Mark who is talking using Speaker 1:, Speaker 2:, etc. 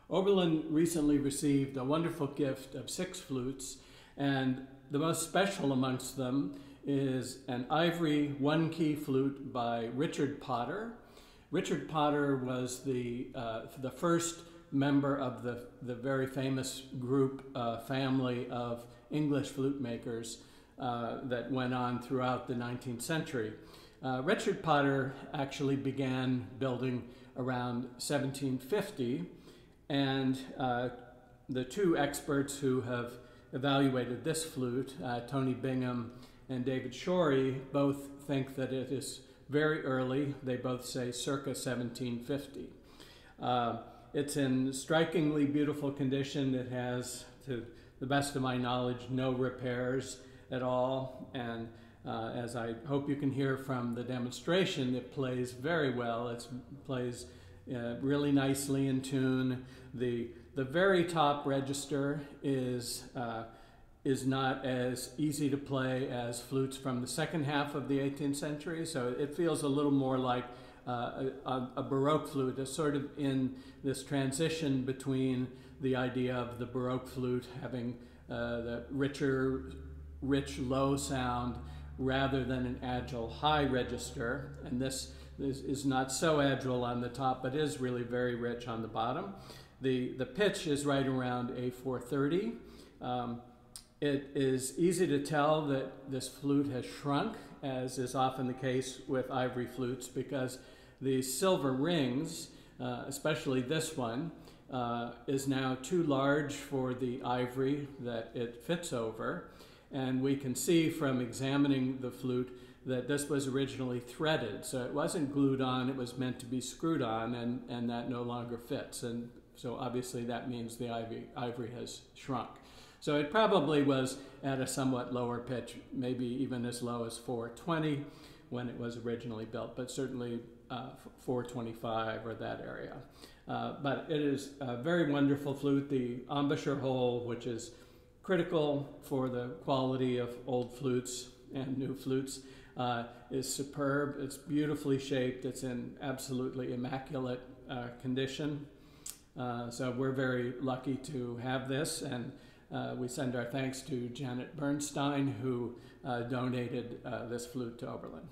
Speaker 1: Oberlin recently received a wonderful gift of 6 flutes, and the most special amongst them is an ivory one-key flute by Richard Potter. Richard Potter was the first member of the very famous group family of English flute makers that went on throughout the 19th century. Richard Potter actually began building around 1750, and the 2 experts who have evaluated this flute, Tony Bingham and David Shorey, both think that it is very early. They both say circa 1750. It's in strikingly beautiful condition. It has, to the best of my knowledge, no repairs at all, and as I hope you can hear from the demonstration, it plays very well. It plays really nicely in tune. The very top register is not as easy to play as flutes from the second half of the 18th century, so it feels a little more like a baroque flute. It's sort of in this transition between the idea of the baroque flute having the rich low sound rather than an agile high register, and this is not so agile on the top, but is really very rich on the bottom. The pitch is right around A430. It is easy to tell that this flute has shrunk, as is often the case with ivory flutes, because the silver rings, especially this one, is now too large for the ivory that it fits over. And we can see from examining the flute that this was originally threaded. So it wasn't glued on, it was meant to be screwed on, and that no longer fits. And so obviously that means the ivory has shrunk. So it probably was at a somewhat lower pitch, maybe even as low as 420 when it was originally built, but certainly 425 or that area. But it is a very wonderful flute. The embouchure hole, which is critical for the quality of old flutes and new flutes, is superb. It's beautifully shaped. It's in absolutely immaculate condition. So we're very lucky to have this, and we send our thanks to Janet Bernstein, who donated this flute to Oberlin.